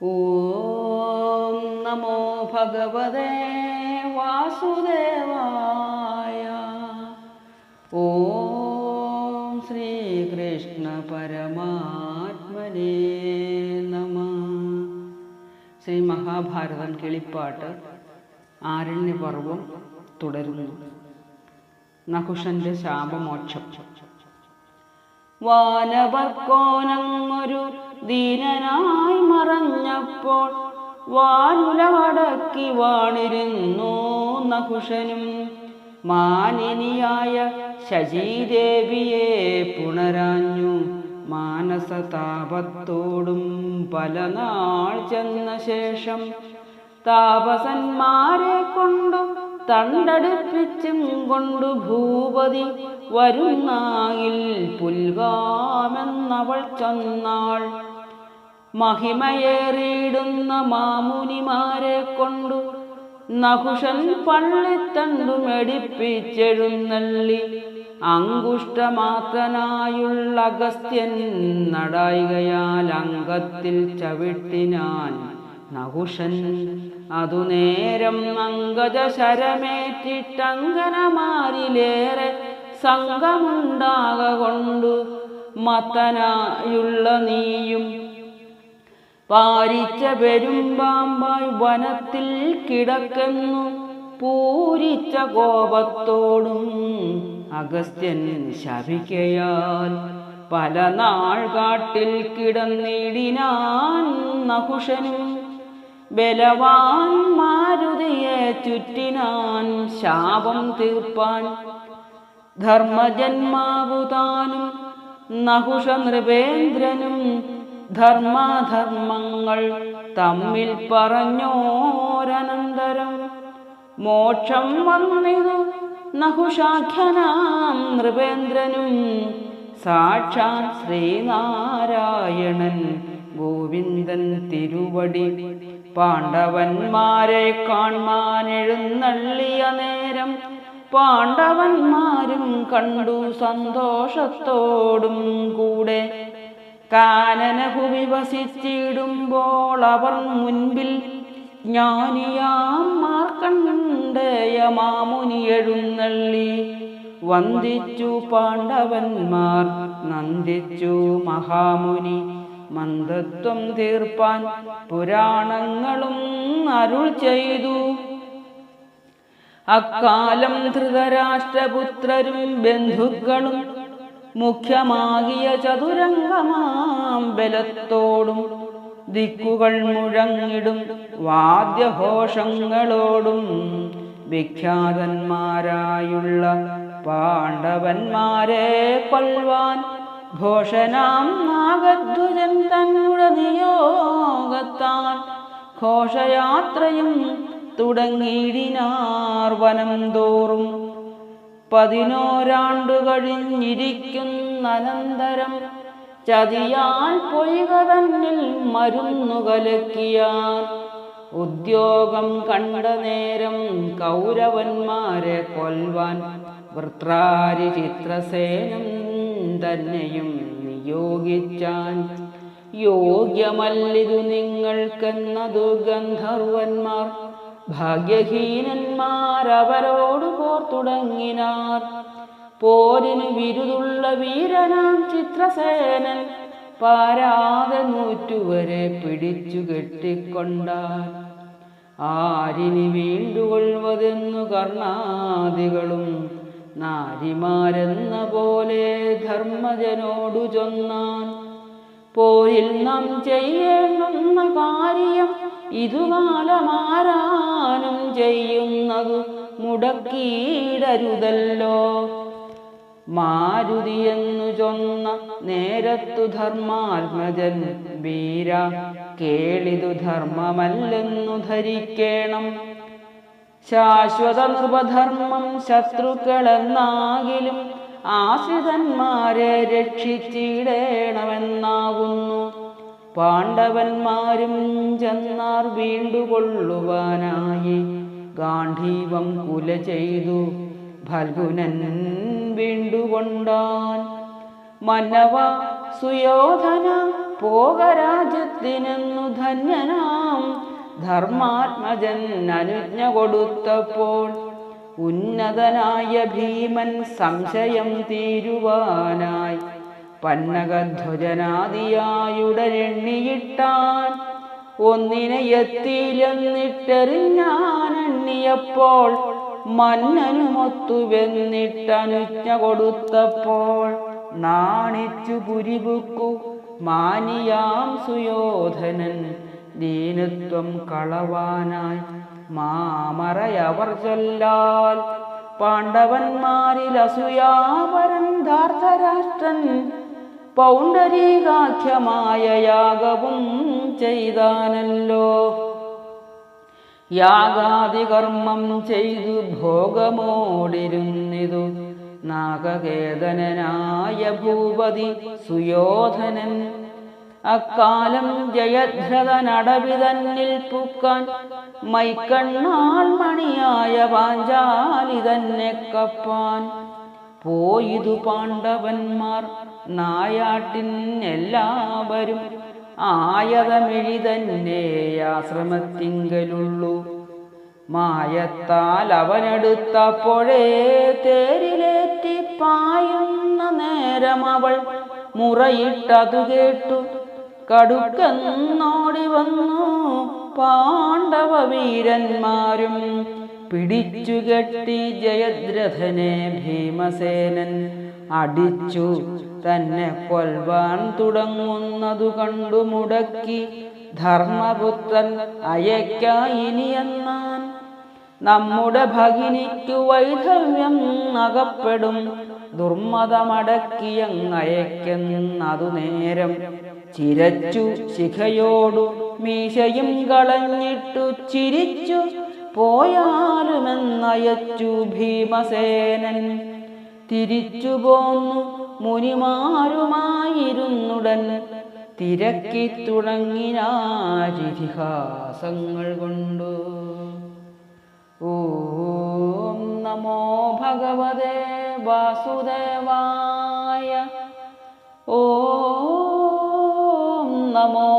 ഓം നമോ ഭഗവതേ വാസുദേവായ. ഓം ശ്രീകൃഷ്ണ പരമാത്മനേ നമഃ. ശ്രീ മഹാഭാരതം കിളിപ്പാട്ട് ആരണ്യപർവം തുടരുന്നു. നഹുഷന്റെ ശാപമോക്ഷം. വാനവർക്കോനങ്ങൊരു ദീനനായി മറഞ്ഞപ്പോൾ വാനുലടക്കി വാണിരുന്നു നഹുഷനും. മാനിനിയായ ശചീദേവിയെ പുണരാഞ്ഞു മാനസതാപത്തോടും പല നാൾ ചെന്ന ശേഷം താപസന്മാരെ കൊണ്ടു തണ്ടടുപ്പിച്ചും കൊണ്ടു ഭൂപതി വരുന്നായിൽ പുൽകാമെന്നവൾ ചൊന്നാൾ. മഹിമയേറിയിടുന്ന മാമുനിമാരെ കൊണ്ടു നഹുഷൻ പള്ളിത്തണ്ടു മെടിപ്പിച്ചെഴുന്നള്ളി അങ്കുഷ്ടമാത്രനായുള്ള അഗസ്ത്യൻ നടായികയാൽ അംഗത്തിൽ ചവിട്ടിനാൻ നഹുഷൻ. അതുനേരം അങ്കജ ശരമേറ്റിട്ടങ്കനമാരിലേറെ സംഘമുണ്ടാകൊണ്ടു മത്തനായുള്ള നീയും പാരിച്ച പെരുമ്പാമ്പായി വനത്തിൽ കിടക്കുന്നു പൂരിച്ച കോപത്തോടും അഗസ്ത്യൻ ശപിക്കയാൽ പല നാൾ കാട്ടിൽ കിടന്നിടിനാൻ നഹുഷനും. ബലവാൻ മാരുതിയെ ചുറ്റിനാൻ ശാപം തീർപ്പാൻ. ധർമ്മജന്മാവുതാനും നഹുഷ നൃപേന്ദ്രനും ധർമാധർമ്മങ്ങൾ തമ്മിൽ പറഞ്ഞോരനന്തരം മോക്ഷം വന്നിതു നഹുഷാഖ്യനാം നൃപേന്ദ്രനും. സാക്ഷാൽ ശ്രീനാരായണൻ ഗോവിന്ദൻ തിരുവടി പാണ്ഡവന്മാരെ കാൺമാനെഴുന്നള്ളിയ നേരം പാണ്ഡവന്മാരും കണ്ടു സന്തോഷത്തോടും കൂടെ. കാനനഭുവി വസിച്ചിടുമ്പോൾ അവർ മുൻപിൽ ജ്ഞാനിയാം മാർക്കണ്ഡേയ മാമുനി എഴുന്നള്ളി വന്ദിച്ചു പാണ്ഡവന്മാർ നന്ദിച്ചു മഹാമുനി. മന്ദത്വം തീർപ്പാൻ പുരാണങ്ങളും അരുൾ ചെയ്തു. അക്കാലം ധൃതരാഷ്ട്രപുത്രരും ബന്ധുക്കളും മുഖ്യമാകിയ ചതുരംഗമാം ബലത്തോടും ദിക്കുകൾ മുഴങ്ങിടും വാദ്യഘോഷങ്ങളോടും വിഖ്യാതന്മാരായുള്ള പാണ്ഡവന്മാരെ കൊൽവാൻ ഘോഷനാം നാഗധ്വജൻ തന്നുടെ നിയോഗത്താൽ ഘോഷയാത്രയും തുടങ്ങിയിടിനാർ വനം തോറും. 11 കഴിഞ്ഞിരിക്കുന്നനന്തരം ചതിയാൽ പൊയ്ക തന്നിൽ മരുന്നു കലക്കിയാൽ ഉദ്യോഗം കണ്ട നേരം കൗരവന്മാരെ കൊൽവാൻ വൃത്രാരി ചിത്രസേനം തന്നെയും നിയോഗിച്ചാൻ. യോഗ്യമല്ലിതു നിങ്ങൾക്കെന്നതു ഗന്ധർവന്മാർ ഭാഗ്യഹീനന്മാരവരോടു പോർ തുടങ്ങിനാർ. പോരിനു വിരുതുള്ള വീരനാം ചിത്രസേനൻ പാരാതെ 100 വരെ പിടിച്ചു കെട്ടിക്കൊണ്ടാർ. ആരിനി വീണ്ടുകൊള്ളുവതെന്നു കർണാദികളും നാരിമാരെന്ന പോലെ ധർമ്മജനോടു ചൊന്നാൻ. പോരിൽ നാം ചെയ്യേണ്ടുന്ന കാര്യം ഇതുകാലമാരാനും ചെയ്യുന്നതു മുടക്കിയിടരുതല്ലോ. മാരുതിയെന്നു ചൊന്ന നേരത്തു ധർമാത്മജൻ വീര കേളിതു ധർമ്മമല്ലെന്നു ധരിക്കേണം. ശാശ്വത നൃപധർമ്മം ശത്രുക്കളെന്നാകിലും ആശ്രിതന്മാരെ രക്ഷിച്ചിടേണമെന്നാകുന്നു. പാണ്ഡവന്മാരും ചെന്നാർ വീണ്ടുകൊള്ളുവാനായി ഗാന്ധീവം കുല ചെയ്തു ഫൽഗുനൻ വീണ്ടുകൊണ്ടാൻ. മനവ സുയോധന പോകരാജ്യത്തിനെന്നു ധന്യനാം ധർമാത്മജൻ അനുജ്ഞ കൊടുത്തപ്പോൾ ഉന്നതനായ ഭീമൻ സംശയം തീരുവാനായി പന്നകധ്വജനാദിയായുടനെണ്ണിയിട്ടാൻ ഒന്നിനെ എത്തിയിലെന്നിട്ടെറിഞ്ഞാനെണ്ണിയപ്പോൾ മന്നനുമൊത്തുവെന്നിട്ടനുജ്ഞ കൊടുത്തപ്പോൾ നാണിച്ചു പുരിപുക്കു മാനിയാം സുയോധനൻ ദീനത്വം കളവാനായി മാമറയവർ ചൊല്ലാൽ പാണ്ഡവന്മാരിൽ അസൂയാപരൻ ധാർത്തരാഷ്ട്രൻ പൗണ്ഡരീകാഖ്യമായ യാഗവും ചെയ്താനല്ലോ. യാഗാദികർമ്മം ചെയ്തു ഭോഗമോടിരുന്നിതു നാഗകേതനായ ഭൂപതി സുയോധനൻ. അക്കാലം ജയദ്രഥനടവിതന്നിൽ പൂക്കാൻ മൈക്കണ്ണാൽ മണിയായ പാഞ്ചാലി തന്നെ കപ്പാൻ പോയിതു പാണ്ഡവന്മാർ നായാട്ടിനെല്ലാവരും ആയതമിഴി തന്നെ ആശ്രമത്തിങ്കലുള്ളു. മായത്താൽ അവനെടുത്തപ്പോഴേ തേരിലേറ്റി പായുന്ന നേരം അവൾ മുറയിട്ടതു കേട്ടു കടുക്കെന്നോടി വന്നു പാണ്ഡവ വീരന്മാരും. പിടിച്ചുകെട്ടി ജയദ്രഥനെ ഭീമസേനൻ അടിച്ചു തന്നെ കൊൽവാൻ തുടങ്ങുന്നതു കണ്ടു മുടക്കി ധർമ്മപുത്രൻ അയക്കായിനിയെന്നാൻ. നമ്മുടെ ഭഗിനിക്കു വൈധവ്യം അകപ്പെടും ദുർമതമടക്കിയങ്ങയക്കുന്നതു നേരം ചിരച്ചു ശിഖയോടു മീശയും കളഞ്ഞിട്ടു ചിരിച്ചു പോയാലുമെന്നയച്ചു ഭീമസേനൻ. തിരിച്ചു പോന്നു മുനിമാരുമായിരുന്നുടൻ തിരക്കി തുടങ്ങിനാജിതിഹാസങ്ങൾ കൊണ്ടു. ഓം നമോ ഭഗവതേ വാസുദേവായ. ഓം നമോ